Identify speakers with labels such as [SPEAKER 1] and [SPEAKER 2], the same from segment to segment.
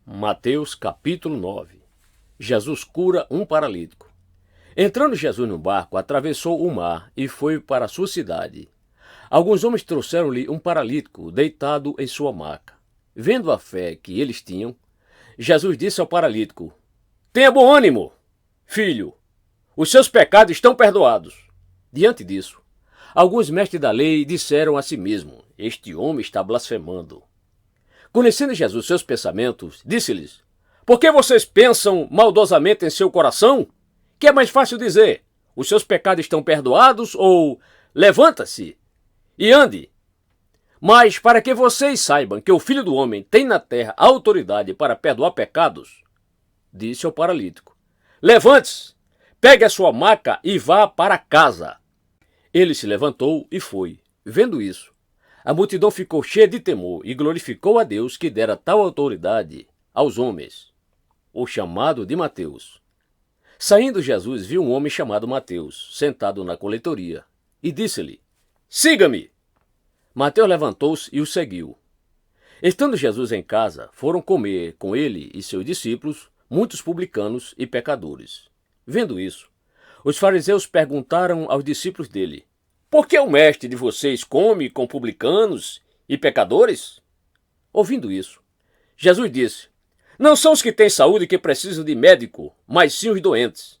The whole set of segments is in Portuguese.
[SPEAKER 1] Mateus capítulo 9. Jesus cura um paralítico. Entrando Jesus no barco, atravessou o mar e foi para a sua cidade. Alguns homens trouxeram-lhe um paralítico deitado em sua maca. Vendo a fé que eles tinham, Jesus disse ao paralítico: "Tenha bom ânimo, filho, os seus pecados estão perdoados." Diante disso, alguns mestres da lei disseram a si mesmos: "Este homem está blasfemando." Conhecendo Jesus seus pensamentos, disse-lhes: "Por que vocês pensam maldosamente em seu coração? Que é mais fácil dizer: os seus pecados estão perdoados, ou levanta-se e ande? Mas para que vocês saibam que o Filho do Homem tem na terra autoridade para perdoar pecados," disse ao paralítico: "Levante-se, pegue a sua maca e vá para casa." Ele se levantou e foi. Vendo isso, a multidão ficou cheia de temor e glorificou a Deus que dera tal autoridade aos homens. O chamado de Mateus. Saindo Jesus viu um homem chamado Mateus, sentado na coletoria, e disse-lhe: "Siga-me." Mateus levantou-se e o seguiu. Estando Jesus em casa, foram comer com ele e seus discípulos muitos publicanos e pecadores. Vendo isso, os fariseus perguntaram aos discípulos dele: "Por que o mestre de vocês come com publicanos e pecadores?" Ouvindo isso, Jesus disse: "Não são os que têm saúde que precisam de médico, mas sim os doentes.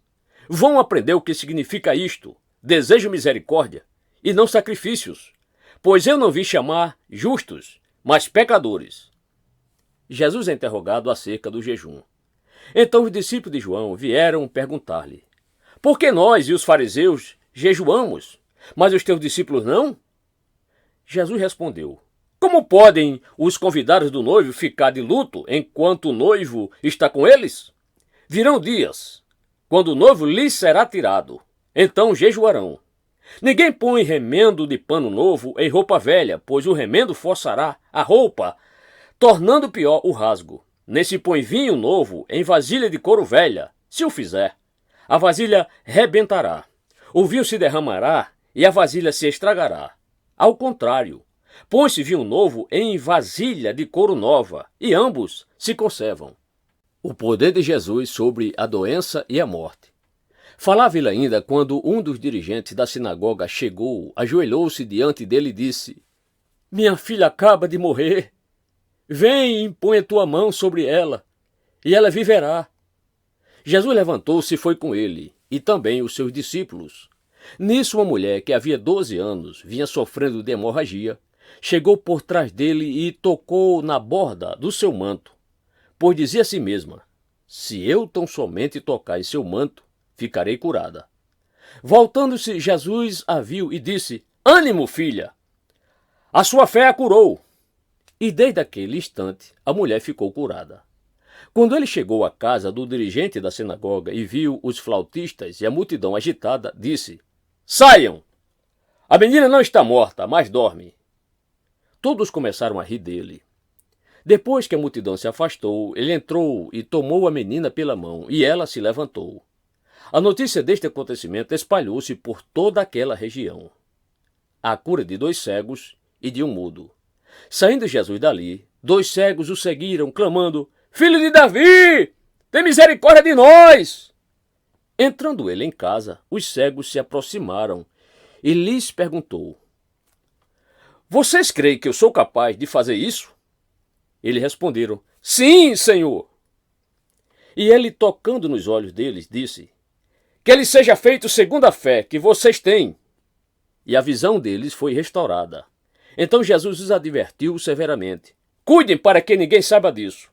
[SPEAKER 1] Vão aprender o que significa isto: desejo misericórdia e não sacrifícios, pois eu não vim chamar justos, mas pecadores." Jesus é interrogado acerca do jejum. Então os discípulos de João vieram perguntar-lhe: "Por que nós e os fariseus jejuamos, mas os teus discípulos não?" Jesus respondeu: "Como podem os convidados do noivo ficar de luto enquanto o noivo está com eles? Virão dias, quando o noivo lhes será tirado, então jejuarão. Ninguém põe remendo de pano novo em roupa velha, pois o remendo forçará a roupa, tornando pior o rasgo. Nem se põe vinho novo em vasilha de couro velha. Se o fizer, a vasilha rebentará, o vinho se derramará e a vasilha se estragará. Ao contrário, põe-se vinho novo em vasilha de couro nova, e ambos se conservam." O poder de Jesus sobre a doença e a morte. Falava ele ainda quando um dos dirigentes da sinagoga chegou, ajoelhou-se diante dele e disse: "Minha filha acaba de morrer. Vem e impõe a tua mão sobre ela, e ela viverá." Jesus levantou-se e foi com ele, e também os seus discípulos. Nisso, uma mulher que havia 12 anos vinha sofrendo de hemorragia, chegou por trás dele e tocou na borda do seu manto, pois dizia a si mesma: "Se eu tão somente tocar em seu manto, ficarei curada." Voltando-se, Jesus a viu e disse: "Ânimo, filha! A sua fé a curou." E desde aquele instante, a mulher ficou curada. Quando ele chegou à casa do dirigente da sinagoga e viu os flautistas e a multidão agitada, disse: "Saiam! A menina não está morta, mas dorme." Todos começaram a rir dele. Depois que a multidão se afastou, ele entrou e tomou a menina pela mão, e ela se levantou. A notícia deste acontecimento espalhou-se por toda aquela região. A cura de 2 cegos e de um mudo. Saindo Jesus dali, 2 cegos o seguiram, clamando: "Filho de Davi, tem misericórdia de nós!" Entrando ele em casa, os cegos se aproximaram e lhes perguntou: "Vocês creem que eu sou capaz de fazer isso?" Eles responderam: "Sim, Senhor." E ele, tocando nos olhos deles, disse: "Que lhes seja feito segundo a fé que vocês têm." E a visão deles foi restaurada. Então Jesus os advertiu severamente: "Cuidem para que ninguém saiba disso."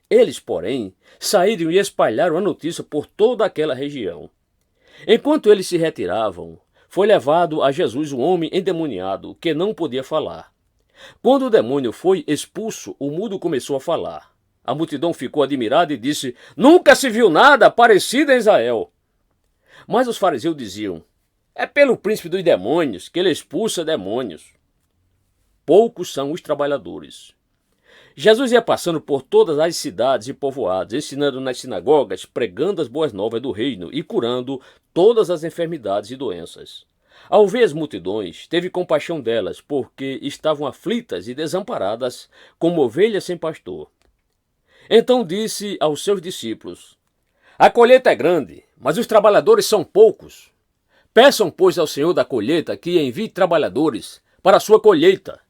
[SPEAKER 1] Eles, porém, saíram e espalharam a notícia por toda aquela região. Enquanto eles se retiravam, foi levado a Jesus um homem endemoniado que não podia falar. Quando o demônio foi expulso, o mudo começou a falar. A multidão ficou admirada e disse: "Nunca se viu nada parecido em Israel." Mas os fariseus diziam: "É pelo príncipe dos demônios que ele expulsa demônios." Poucos são os trabalhadores. Jesus ia passando por todas as cidades e povoados, ensinando nas sinagogas, pregando as boas novas do reino e curando todas as enfermidades e doenças. Ao ver as multidões, teve compaixão delas, porque estavam aflitas e desamparadas, como ovelhas sem pastor. Então disse aos seus discípulos: A colheita é grande, mas os trabalhadores são poucos. Peçam, pois, ao Senhor da colheita que envie trabalhadores para a sua colheita.